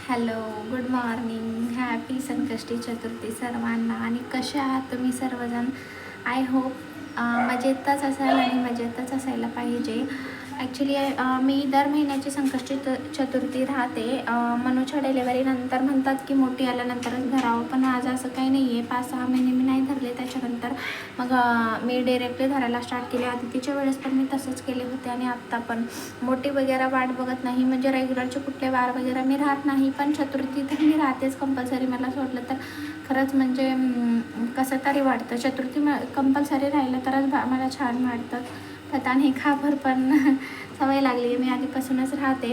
Hello, good morning. Happy Sankashti Chaturthi सर्वांना. आणि कसे आहात तुम्ही सर्वजण? आय होप मजेतच असाल आणि मजेतच असायला पाहिजे. ॲक्च्युली मी दर महिन्याची संकष्टी चतुर्थी राहते. मनूच्या डिलेवरीनंतर म्हणतात की मोठी आल्यानंतरच धरावं, पण आज असं काही नाही आहे. 5-6 महिने मी नाही धरले. त्याच्यानंतर मग मी डायरेक्टली धरायला स्टार्ट केले. आदितीच्या वेळेस पण मी तसंच केले होते आणि आत्ता पण मोठी वगैरे वाट बघत नाही. म्हणजे रेग्युलरचे कुठले वार वगैरे मी राहत नाही, पण चतुर्थी तर मी राहतेच कंपल्सरी. मला सोडलं तर खरंच म्हणजे कसं तरी वाटतं. चतुर्थी कंपल्सरी राहिलं तरच मला छान वाटतं. पता नाही का बरं, पण सवय लागली आहे, मी आधीपासूनच राहते.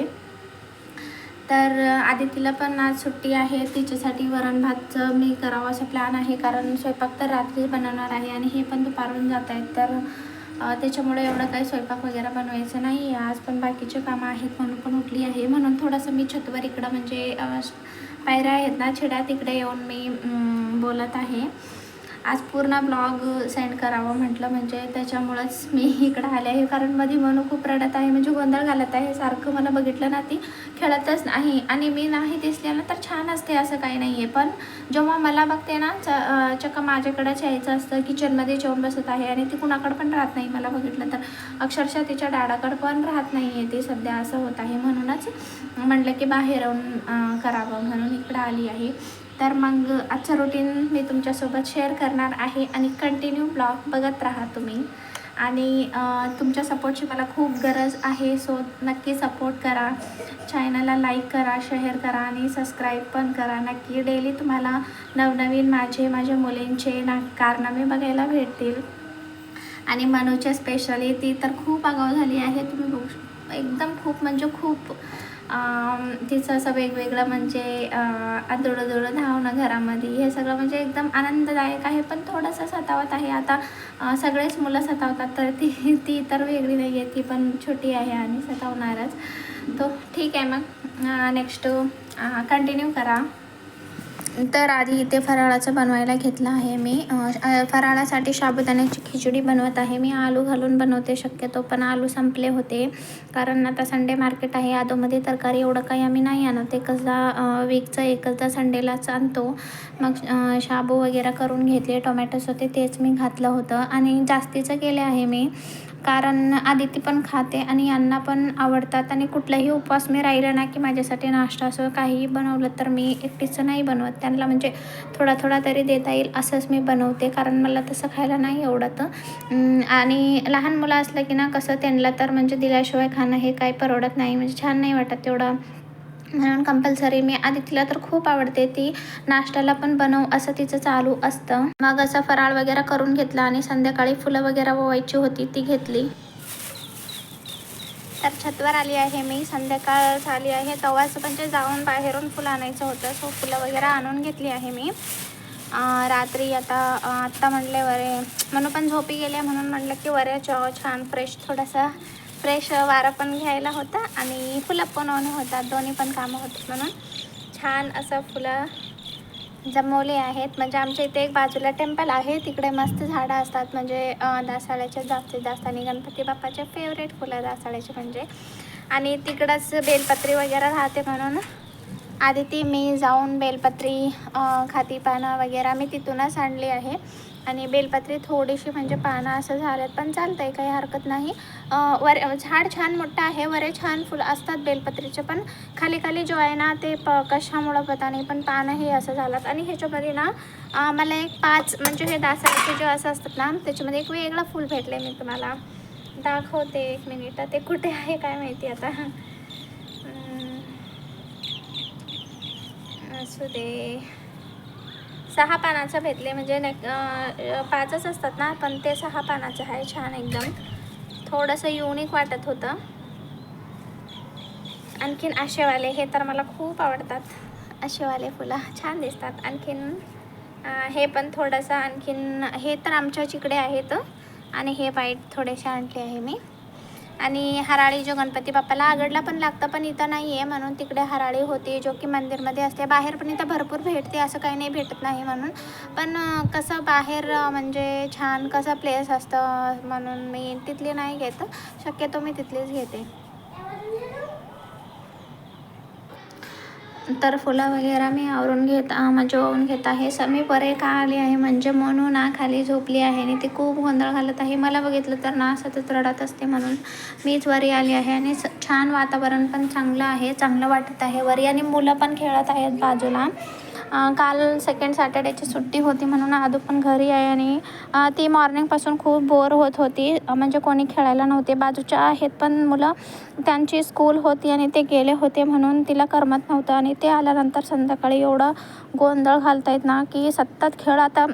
तर आदितीला पण आज सुट्टी आहे. तिच्यासाठी वरण भातचं मी करावं असं प्लॅन आहे, कारण स्वयंपाक तर रात्री बनवणार आहे आणि हे पण दुपारून जात आहेत. तर त्याच्यामुळे एवढं काही स्वयंपाक वगैरे बनवायचं नाही आहे आज. पण बाकीचे कामं आहेत म्हणून पण उठली आहे. म्हणून थोडंसं मी छतवर इकडं म्हणजे पायऱ्या आहेत ना छिड्या, तिकडे येऊन मी बोलत आहे. आज पूर्ण ब्लॉग सेंड करावं म्हटलं, म्हणजे त्याच्यामुळंच मी इकडं आले आहे. कारण मध्ये मनू खूप रडत आहे, म्हणजे गोंधळ घालत आहे. सारखं मला बघितलं ना ती खेळतच नाही, आणि मी नाही दिसले ना तर छान असते, असं काही नाही आहे. पण जेव्हा मला बघते ना चक्क माझ्याकडेच यायचं असतं. किचनमध्ये जेवण बसत आहे आणि ती कुणाकडं पण राहत नाही. मला बघितलं तर अक्षरशः तिच्या डॅडाकडं पण राहत नाही आहे ती सध्या, असं होत आहे. म्हणूनच म्हटलं की बाहेर येऊन करावं म्हणून इकडं आली आहे. तर मग आजचं रुटीन मी तुमच्यासोबत शेअर करणार आहे आणि कंटिन्यू ब्लॉग बघत राहा तुम्ही. आणि तुमच्या सपोर्टची मला खूप गरज आहे. सो नक्की सपोर्ट करा, चॅनलला लाईक करा, शेअर करा आणि सबस्क्राईब पण करा. नक्की डेली तुम्हाला नवनवीन माझ्या मुलींचे कारनामे बघायला भेटतील. आणि मनूच्या स्पेशली ती तर खूप आगाऊ झाली आहे. तुम्ही बघू एकदम खूप म्हणजे खूप तिचं असं वेगवेगळं म्हणजे आदळं धावणं घरामध्ये, हे सगळं म्हणजे एकदम आनंददायक आहे. पण थोडंसं सतावत आहे. आता सगळेच मुलं सतावतात, तर ती तर वेगळी नाही आहे. ती पण छोटी आहे आणि सतावणारच. तो ठीक आहे. मग नेक्स्ट कंटिन्यू करा. तर आधी इथे फराळाचं बनवायला घेतलं आहे मी. फराळासाठी साबुदाण्याची खिचडी बनवत आहे मी. आलू घालून बनवते शक्यतो, पण आलू संपले होते. कारण आता संडे मार्केट आहे. आधोमध्ये तरकारी एवढं काही आम्ही नाही आणत. एकचदा वीकचं एकचदा संडेलाच आणतो. मग शाबू वगैरे करून घेतले. टोमॅटोस होते तेच मी घातलं होतं आणि जास्तीचं केले आहे मी, कारण आदिती पण खाते आणि यांना पण आवडतात. आणि कुठलाही उपवास मी राहिलं ना की माझ्यासाठी नाश्ता असं काहीही बनवलं तर मी एकटीचं नाही बनवत. त्यांना म्हणजे थोडा थोडा तरी देता येईल असंच मी बनवते, कारण मला तसं खायला नाही आवडत. आणि लहान मुलं असलं की ना कसं त्यांना तर म्हणजे दिल्याशिवाय खाणं हे काही परवडत नाही, म्हणजे छान नाही वाटत तेवढं. म्हणून कंपल्सरी मी आदितीला तर खूप आवडते, ती नाश्त्याला पण बनव असं तिचं चालू असतं. मग असं फराळ वगैरे करून घेतला आणि संध्याकाळी फुलं वगैरे ववायची होती ती घेतली. तर छतवर आली आहे मी. संध्याकाळ झाली आहे, तेव्हाच म्हणजे जाऊन बाहेरून फुलं आणायचं होतं. सो फुलं वगैरे आणून घेतली आहे मी रात्री. आत्ता म्हणले वरे म्हणून पण झोपी गेले, म्हणून म्हटलं की वरे छान फ्रेश, थोडासा फ्रेश वारा पण घ्यायला होता आणि फुलं पण होतात, दोन्ही पण कामं होते. म्हणून छान असं फुलं जमवले आहेत. म्हणजे आमच्या इथे एक बाजूला टेम्पल आहे, तिकडे मस्त झाडं असतात. म्हणजे दासाळ्याच्या जास्तीत जास्त, आणि गणपती बाप्पाचे फेवरेट फुलं दासाळ्याचे म्हणजे. आणि तिकडंच बेलपत्री वगैरे राहते, म्हणून आधी मी जाऊन बेलपत्री खाती पानं वगैरे मी तिथूनच आणली आहे. आणि बेलपत्री थोडीशी म्हणजे पानं असं झाल्यात, पण चालतं आहे, काही हरकत नाही. झाड छान मोठं आहे, वरे छान फुलं असतात बेलपत्रीचे, पण खाली खाली जो आहे ना ते कशामुळं पता नाही, पण पानं हे असं झालं. आणि ह्याच्यामध्ये ना मला एक 5 म्हणजे हे दासाळ्याचे जे असं असतात ना त्याच्यामध्ये एक वेगळं फूल भेटले. मी तुम्हाला दाखवते, 1 मिनिट. ते कुठे आहे काय माहिती आता. असू दे. 6 पानाचं भेटले, म्हणजे 5च असतात ना, पण ते 6 पानाचं आहे. छान एकदम थोडंसं युनिक वाटत होतं. आणखीन आशेवाले हे तर मला खूप आवडतात. आशेवाले फुलं छान दिसतात. आणखीन हे पण थोडंसं, आणखीन हे तर आमच्याच इकडे आहेत. आणि हे व्हाईट थोडेसे आणले आहे मी. आणि हराळी जो गणपती बाप्पाला आगडला पण लागतं, पण इथं नाही आहे, म्हणून तिकडे हराळी होती जो की मंदिरमध्ये असते. बाहेर पण इथं भरपूर भेटते, असं काही नाही भेटत नाही म्हणून. पण कसं बाहेर म्हणजे छान कसं प्लेस असतं, म्हणून मी तिथली नाही घेत. शक्यतो मी तिथलीच घेते. तर फुलं वगैरे मी आवरून म्हणजे वाहून घेत आहे. मी बरे का आली आहे म्हणजे म्हणून ना खाली झोपली आहे आणि ती खूप गोंधळ घालत आहे. मला बघितलं तर ना सतत रडत असते, म्हणून मीच वरी आली आहे. आणि छान वातावरण पण चांगलं आहे, चांगलं वाटत आहे वरी. आणि मुलं पण खेळत आहेत बाजूला. काल सेकंड सॅटर्डेची सुट्टी होती म्हणून आदू पण घरी आहे. आणि ती मॉर्निंगपासून खूप बोर होत होती, म्हणजे कोणी खेळायला नव्हते. बाजूच्या आहेत पण मुलं, त्यांची स्कूल होती आणि ते गेले होते म्हणून तिला करमत नव्हतं. आणि ते आल्यानंतर संध्याकाळी एवढं गोंधळ घालतायत ना की सतत खेळ. आता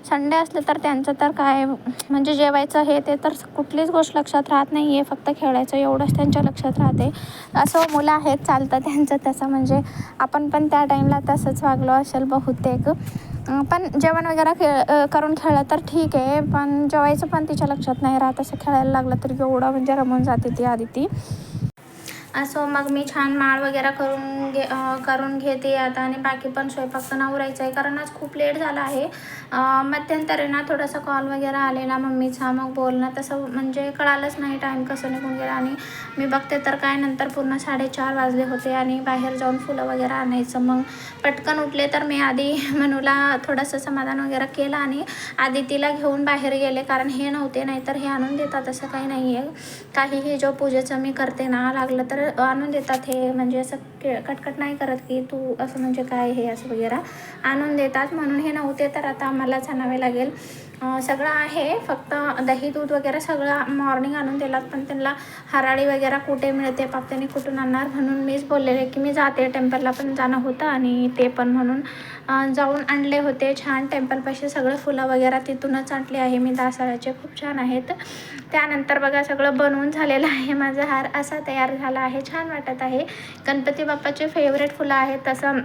संडे असले तर त्यांचं तर काय, म्हणजे जेवायचं हे ते तर कुठलीच गोष्ट लक्षात राहत नाही आहे, फक्त खेळायचं एवढंच त्यांच्या लक्षात राहते. असं मुलं आहेत, चालतं त्यांचं तसं. म्हणजे आपण पण त्या टाईमला तसंच वागलो असेल बहुतेक. पण जेवण वगैरे करून खेळलं तर ठीक आहे, पण जेवायचं पण तिच्या लक्षात नाही राहत. असं खेळायला लागलं तर एवढं म्हणजे रमून जाते ती आदिती. असो मग मी छान माळ वगैरे करून घेते आता. आणि बाकी पण स्वयंपाक पण आवरायचं आहे, कारण आज खूप लेट झाला आहे. मध्यंतरी ना थोडासा कॉल वगैरे आलेला मम्मीचा, मग बोलणं तसं म्हणजे कळालंच नाही टाईम कसं निघून गेला. आणि मी बघते तर काय नंतर पूर्ण 4:30 वाजले होते. आणि बाहेर जाऊन फुलं वगैरे आणायचं, मग पटकन उठले तर मी आधी मनूला थोडंसं समाधान वगैरे केलं आणि आदितीला घेऊन बाहेर गेले, कारण हे नव्हते, नाहीतर हे आणून देतात. असं काही नाही आहे, काहीही जो पूजेचं मी करते ना लागलं तर आणून देतात हे, म्हणजे असं कटकट नाही करत की तू असं म्हणजे काय हे असं वगैरे आणून देतात. म्हणून हे नव्हते तर आता आम्हालाच आणावे लागेल. सगळं आहे, फक्त दही दूध वगैरे सगळं मॉर्निंग आणून दिलात, पण त्यांना हराळी वगैरे कुठे मिळते, पापत्याने कुठून आणणार, म्हणून मीच बोललेले की मी जाते. टेम्पलला पण जाणं होतं आणि ते पण म्हणून जाऊन आणले होते. छान टेम्पलपाशी सगळं फुलं वगैरे तिथूनच आणले आहे मी, दासळाचे खूप छान आहेत. त्यानंतर बघा सगळं बनवून झालेलं आहे, माझा हार असा तयार झाला आहे, छान वाटत आहे. गणपती बाप्पाचे फेवरेट फुलं आहेत, तसं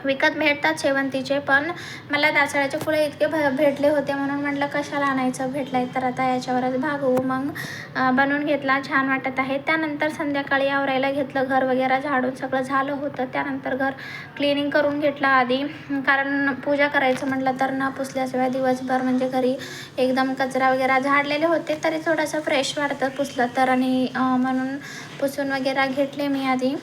विकत भेटतात शेवंतीचे, पण मला दासळाचे फुलं इतके भेटले होते म्हणून म्हटलं कशाला आणायचं, भेटलाय तर आता याच्यावरच भागवू. मग बनवून घेतला, छान वाटत आहे. त्यानंतर संध्याकाळी आवरायला घेतलं, घर वगैरे झाडून सगळं झालं होतं. त्यानंतर घर क्लिनिंग करून घेतलं आधी, कारण पूजा करायचं म्हटलं तर न पुसल्याशिवाय दिवसभर म्हणजे घरी एकदम कचरा वगैरे झाडलेले होते, तरी थोडंसं फ्रेश वाटतं पुसलं तर. आणि म्हणून पुसून वगैरे घेतले मी आधी.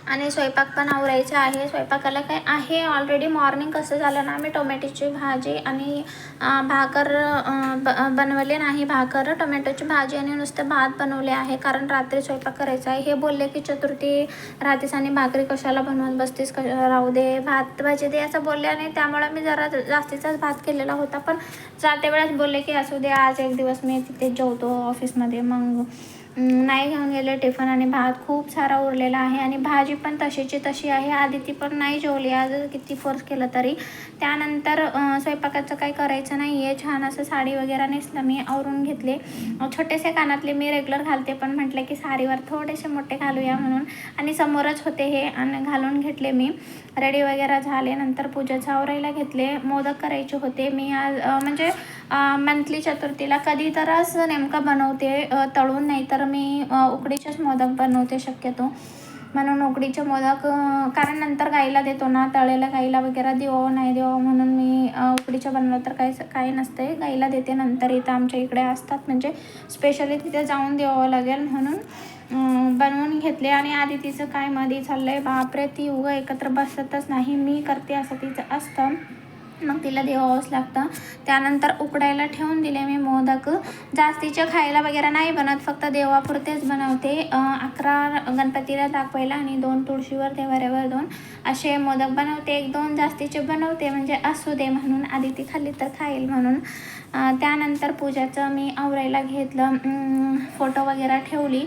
आणि स्वयंपाक पण आवरायचा आहे. स्वयंपाकाला काय आहे ऑलरेडी, मॉर्निंग कसं झालं ना, मी टोमॅटोची भाजी आणि भाकर बनवले नाही, भाकर टोमॅटोची भाजी आणि नुसतं भात बनवले आहे, कारण रात्री स्वयंपाक करायचा आहे. हे बोलले की चतुर्थी राहतेस आणि भाकरी कशाला बनवत बसतीस, राहू दे, भात भाजी दे असं बोलले. आणि त्यामुळे मी जरा जास्तीचाच भात केलेला होता, पण जाते वेळेस बोलले की असू दे, आज एक दिवस मी तिथे जेवतो ऑफिसमध्ये, मग नाही घेऊन गेले टिफन. आणि भात खूप सारा उरलेला आहे आणि भाजी पण तशीची तशी आहे. आदिती पण नाही जेवली आज, किती फोर्स केलं तरी. त्यानंतर स्वयंपाकाचं काही करायचं नाही आहे, छान असं साडी वगैरे नेसलं मी, आवरून घेतले. छोटेसे कानातले मी रेग्युलर घालते, पण म्हटले की साडीवर थोडेसे मोठे घालूया म्हणून, आणि समोरच होते हे आणि घालून घेतले मी. रेडी वगैरे झाले, नंतर पूजेचं आवरायला घेतले. मोदक करायचे होते मी आज, म्हणजे मंथली चतुर्थीला कधी तरच नेमकं बनवते तळून, नाही तर मी उकडीचेच मोदक बनवते शक्यतो. म्हणून उकडीचे मोदक, कारण नंतर गाईला देतो ना, तळलेल्या गाईला वगैरे देवा नाही देवा, म्हणून मी उकडीचं बनवलं तर काही नसते, गाईला देते नंतर. इथं आमच्या इकडे असतात, म्हणजे स्पेशली तिथे जाऊन द्यावं लागेल म्हणून बनवून घेतले. आणि आधी तिचं काय मध्ये चाललं आहे, बापरे, ती उगं एकत्र बसतच नाही, मी करते असं तिचं असतं, मग तिला देवावंच लागतं. त्यानंतर उकडायला ठेवून दिले मी मोदक. जास्तीचे खायला वगैरे नाही बनत, फक्त देवापुरतेच बनवते. 11 गणपतीला दाखवायला आणि 2 तुळशीवर, देवाऱ्यावर 2 असे मोदक बनवते. 1-2 जास्तीचे बनवते, म्हणजे असू दे म्हणून, आधी ती खाल्ली तर खाईल म्हणून. त्यानंतर पूजाचं मी आवरायला घेतलं, फोटो वगैरे ठेवली.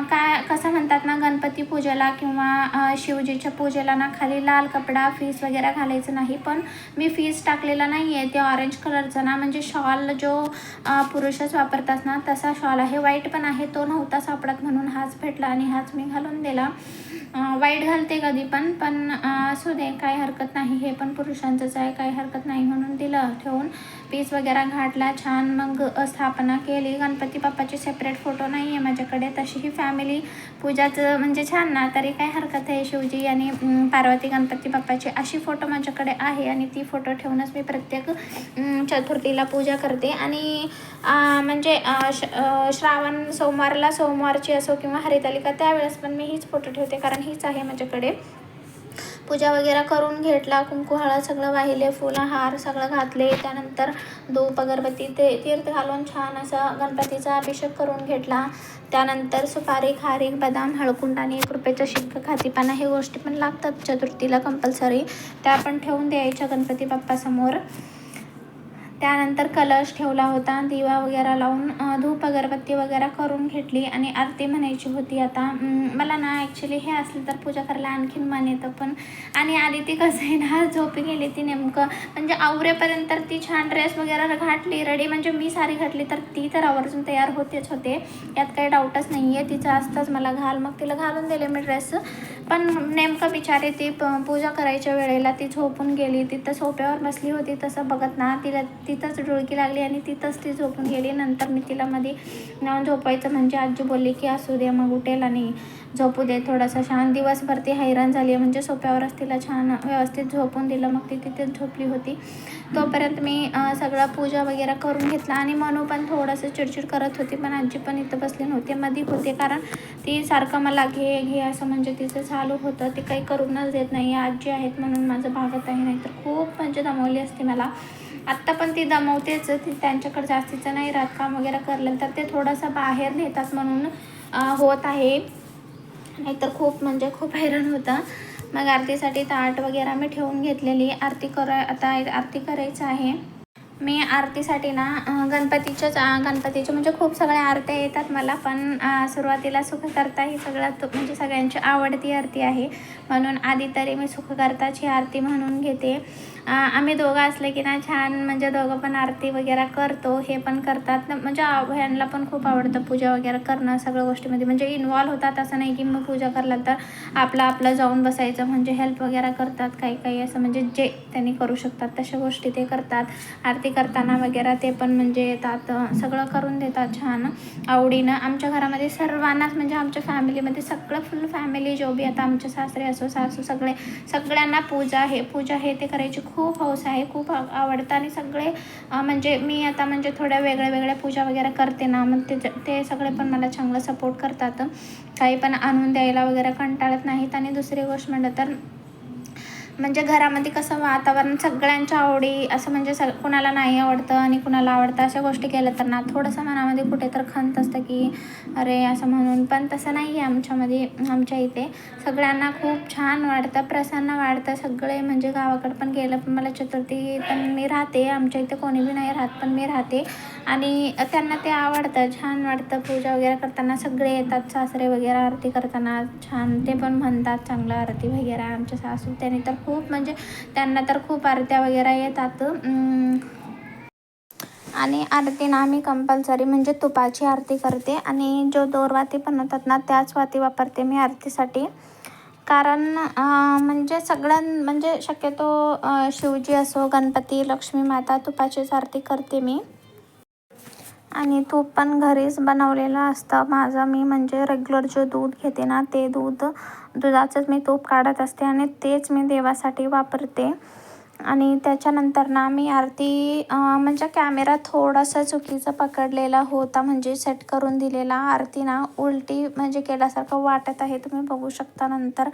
काय कसं म्हणतात ना, गणपती पूजेला किंवा शिवजीच्या पूजेला ना खाली लाल कपडा फीस वगैरे घालायचं नाही, पण मी फीस टाकलेला नाही आहे, ते ऑरेंज कलरचा ना, म्हणजे शॉल जो पुरुषच वापरतात ना तसा शॉल आहे. व्हाईट पण आहे, तो नव्हता सापडत म्हणून हाच भेटला आणि हाच मी घालून दिला. व्हाईट घालते कधी पण असू दे, काही हरकत नाही, हे पण पुरुषांचंच आहे, काही हरकत नाही म्हणून दिलं ठेवून. पीस वगैरे घातला छान, मग स्थापना केली. गणपती बाप्पाचे सेपरेट फोटो नाही आहे माझ्याकडे, तशी ही फॅमिली पूजाचं म्हणजे छान ना, तरी काय हरकत आहे. शिवजी आणि पार्वती गणपती बाप्पाचे अशी फोटो माझ्याकडे आहे, आणि ती फोटो ठेवूनच मी प्रत्येक चतुर्थीला पूजा करते. आणि म्हणजे श्रावण सोमवारची असो किंवा हरितालिका, त्यावेळेस पण मी हीच फोटो ठेवते, कारण हीच आहे माझ्याकडे. पूजा वगैरे करून घेतला. कुंकू हळद सगळं वाहिले, फुलं हार सगळं घातले. त्यानंतर धूप अगरबत्ती ते तीर्थ घालून छान असा गणपतीचा अभिषेक करून घेतला. त्यानंतर सुपारी, खारीक, बदाम, हळकुंड आणि 1 रुपयाचा शिक्का, खातीपाना हे गोष्टी पण लागतात चतुर्थीला कंपल्सरी. त्या पण ठेवून द्यायच्या गणपती बाप्पासमोर. त्यानंतर कलश ठेवला होता. दिवा वगैरे लावून धूप अगरबत्ती वगैरे करून घेतली आणि आरती म्हणायची होती. आता मला ना ॲक्च्युली हे असलं तर पूजा करायला आणखीन मन येतं पण. आणि आधी ती कसं आहे ना झोपी गेली ती नेमकं, म्हणजे आवरेपर्यंत ती छान ड्रेस वगैरे घातली रेडी, म्हणजे मी साडी घातली तर ती तर आवर्जून तयार होतेच होते, यात काही डाऊटच नाही आहे. तिचं असतंच मला घाल, मग तिला घालून दिले मी ड्रेस. पण नेमकं बिचारी ती पूजा करायच्या वेळेला ती झोपून गेली. तिथं सोफ्यावर बसली होती तसं बघत ना तिला तिथंच डुळकी लागली आणि तिथंच ती झोपून गेली. नंतर मी तिला मध्ये नेऊन झोपायचं म्हणजे आजी बोलली की असू दे, मग उठेल आणि झोपू दे थोडासा शांत. दिवसभर ती हैराण झाली, म्हणजे सोफ्यावरच तिला छान व्यवस्थित झोपून दिलं. मग ती तिथेच झोपली होती. तोपर्यंत मी सगळं पूजा वगैरे करून घेतला. आणि मनू पण थोडंसं चिडचिड करत होती, पण आजी पण इथं बसली नव्हती, मध्ये होते, कारण ती सारखं मला घे घे असं म्हणजे तिचं चालू होतं. ते काही करूनच देत नाही. आजी आहेत म्हणून माझं भागत आहे, नाही तर खूप म्हणजे दमवली असते मला. आत्ता पण ती दमवतेच. ती त्यांच्याकडे जास्तीचं नाही राहत काम वगैरे करलं तर ते थोडंसं बाहेर नेतात म्हणून होत आहे, नाहीतर खूप म्हणजे खूप हैराण होतं. मग आरतीसाठी ताट वगैरे मी ठेवून घेतलेली. आता आरती करायचं आहे. मी आरतीसाठी ना गणपतीचे म्हणजे खूप सगळ्या आरत्या येतात मला, पण सुरुवातीला सुखकर्ता ही सगळ्यात म्हणजे सगळ्यांची आवडती आरती आहे, म्हणून आधी तरी मी सुखकर्ताची आरती म्हणून घेते. आम्ही दोघं असले की ना छान म्हणजे दोघं पण आरती वगैरे करतो. हे पण करतात म्हणजे ह्यांना पण खूप आवडतं पूजा वगैरे करणं, सगळ्या गोष्टीमध्ये म्हणजे इन्वॉल्व होतात. असं नाही की मग पूजा करला तर आपलं जाऊन बसायचं, म्हणजे हेल्प वगैरे करतात. काही असं म्हणजे जे त्यांनी करू शकतात तशा गोष्टी ते करतात. आरती करताना वगैरे ते पण म्हणजे येतात, सगळं करून देतात छान आवडीनं. आमच्या घरामध्ये सर्वांनाच म्हणजे आमच्या फॅमिलीमध्ये सगळं फुल फॅमिली जो बी आता आमचे सासरे असो सासू सगळ्यांना पूजा हे ते करायची खूप हौस आहे, खूप आवडतं. आणि सगळे म्हणजे मी आता म्हणजे थोड्या वेगळ्या पूजा वगैरे करते ना, मग ते सगळे पण मला चांगलं सपोर्ट करतात. काही पण आणून द्यायला वगैरे कंटाळत नाहीत. आणि दुसरी गोष्ट म्हणलं तर म्हणजे घरामध्ये कसं वातावरण सगळ्यांच्या आवडी असं म्हणजे कुणाला नाही आवडतं आणि कुणाला आवडतं अशा गोष्टी केल्या तर ना थोडंसं मनामध्ये कुठे तर खंत असतं की अरे असं म्हणून. पण तसं नाही आहे आमच्यामध्ये. आमच्या इथे सगळ्यांना खूप छान वाटतं, प्रसन्न वाटतं. सगळे म्हणजे गावाकडं पण गेलं पण मला चतुर्थी पण मी राहते, आमच्या इथे कोणी बी नाही राहत पण मी राहते आणि त्यांना ते आवडतं, छान वाटतं. पूजा वगैरे करताना सगळे येतात, सासरे वगैरे आरती करताना छान ते पण म्हणतात चांगलं आरती वगैरे. आमच्या सासू त्याने तर खूप म्हणजे त्यांना तर खूप आरत्या वगैरे येतात. आणि आरती ना मी कंपल्सरी म्हणजे तुपाची आरती करते आणि जो दोरवाती बनवतात ना त्याच वाती वापरते मी आरतीसाठी. कारण म्हणजे म्हणजे शक्यतो शिवजी असो, गणपती, लक्ष्मी माता तुपाचीच आरती करते मी. आणि तूप पण घरीच बनवलेलं असतं माझं. मी म्हणजे रेग्युलर जो दूध घेते ना ते दुधाचंच मी तूप काढत असते आणि तेच मी देवासाठी वापरते. आणि त्याच्यानंतर ना मी आरती म्हणजे कॅमेरा थोडासा चुकीचा पकडलेला होता, म्हणजे सेट करून दिलेला. आरती ना उलटी म्हणजे केल्यासारखं वाटत आहे, तुम्ही बघू शकता, नंतर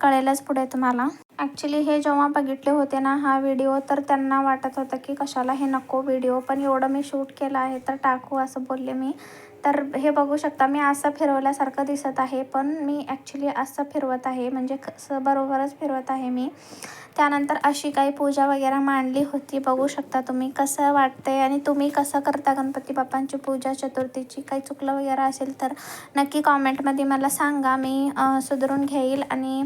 कळेलच पुढे तुम्हाला. ॲक्च्युली हे जेव्हा बघितले होते ना हा व्हिडिओ तर त्यांना वाटत होतं की कशाला हे नको व्हिडिओ, पण एवढं मी शूट केलं आहे तर टाकू असं बोलले मी. तर हे बघू शकता मी असं फिरवल्यासारखं दिसत आहे, पण मी ॲक्च्युली असं फिरवत आहे, म्हणजे कसं बरोबरच फिरवत आहे मी. त्यानंतर अशी काही पूजा वगैरे मांडली होती, बघू शकता तुम्ही. कसं वाटतंय आणि तुम्ही कसं करता गणपती बाप्पांची पूजा चतुर्थीची? काही चुकलं वगैरे असेल तर नक्की कॉमेंटमध्ये मला सांगा, मी सुधारून घेईल. आणि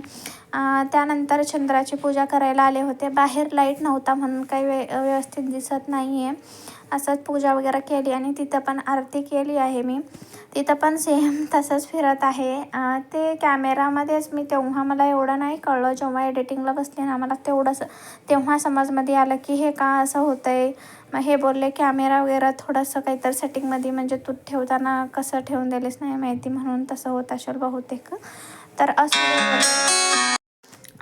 त्यानंतर चंद्राची पूजा करायला आले होते. बाहेर लाईट नव्हता म्हणून काही व्यवस्थित दिसत नाही आहे. असंच पूजा वगैरे केली आणि तिथं पण आरती केली आहे मी. तिथं पण सेम तसंच फिरत आहे. ते कॅमेरामध्येच मी तेव्हा मला एवढं नाही कळलं, जेव्हा एडिटिंगला बसले ना मला तेव्हा समजमध्ये आलं की हे का असं होतं आहे. मग हे बोलले कॅमेरा वगैरे थोडंसं काहीतरी सेटिंगमध्ये म्हणजे तू ठेवताना कसं ठेवून दिलेस नाही माहिती, म्हणून तसं होत असेल बहुतेक. तर असं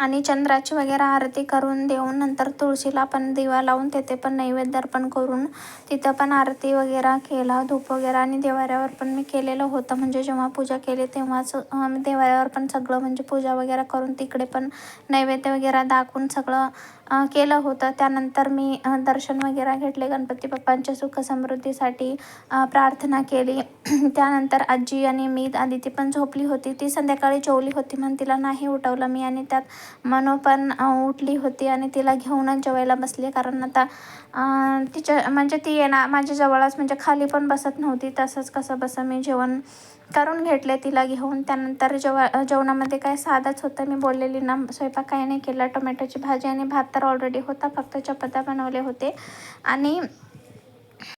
आणि चंद्राची वगैरे आरती करून देऊन नंतर तुळशीला पण दिवा लावून तिथे पण नैवेद्य अर्पण करून तिथं पण आरती वगैरे केला, धूप वगैरे. आणि देवाऱ्यावर पण मी केलेलं होतं, म्हणजे जेव्हा पूजा केली तेव्हाच देवाऱ्यावर पण सगळं म्हणजे पूजा वगैरे करून तिकडे पण नैवेद्य वगैरे दाखवून सगळं केलं होतं. त्यानंतर मी दर्शन वगैरे घेतले, गणपती बाप्पांच्या सुख समृद्धीसाठी प्रार्थना केली. त्यानंतर आजी आणि मी, आदिती पण झोपली होती, ती संध्याकाळी जेवली होती म्हणून तिला नाही उठवलं मी. आणि त्यात मनू पण उठली होती आणि तिला घेऊनच जेवायला बसली, कारण आता तिच्या म्हणजे ती येणार माझ्या जवळच, म्हणजे खाली पण बसत नव्हती. तसंच कसं बसं मी जेवण करून घेतले तिला घेऊन. त्यानंतर जेवणामध्ये काय साधंच होतं, मी बोललेली ना, स्वयंपाक काही नाही केला. टोमॅटोची भाजी आणि भात तर ऑलरेडी होता, फक्त चपात्या बनवले होते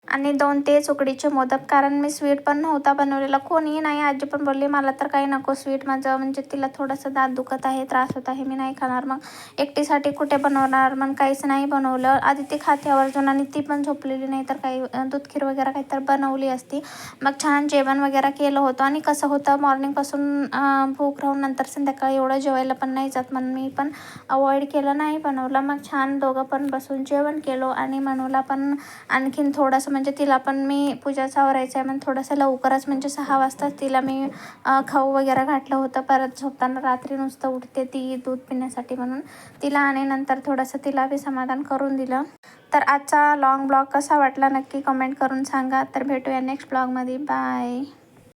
आणि 2 तेच उकडीचे मोदक, कारण मी स्वीट पण नव्हता बनवलेला. कोणीही नाही, आजी पण बोलली मला तर काही नको स्वीट, माझं म्हणजे तिला थोडंसं दात दुखत आहे, त्रास होत आहे, मी नाही खाणार. मग एकटीसाठी कुठे बनवणार, मग काहीच नाही बनवलं. आधी ती खाते आवर्जून आणि ती पण झोपलेली, नाही तर काही दूध खीर वगैरे काही तर बनवली असती. मग छान जेवण वगैरे केलं होतं. आणि कसं होतं, मॉर्निंगपासून भूक राहून नंतर संध्याकाळी एवढं जेवायला पण नाही जात, म्हणून मी पण अवॉइड केलं, नाही बनवलं. मग छान दोघं पण बसून जेवण केलो. आणि मनूला पण आणखीन थोडंसं म्हणजे तिला पण मी पूजाचं आवरायचं आहे म्हणून थोडंसं लवकरच म्हणजे 6 वाजताच तिला मी खाऊ वगैरे घातलं होतं. परत झोपताना रात्री नुसतं उठते ती दूध पिण्यासाठी म्हणून तिला, आणि नंतर थोडंसं तिला बी समाधान करून दिलं. तर आजचा लॉंग ब्लॉग कसा वाटला नक्की कमेंट करून सांगा. तर भेटूया नेक्स्ट ब्लॉगमध्ये. बाय.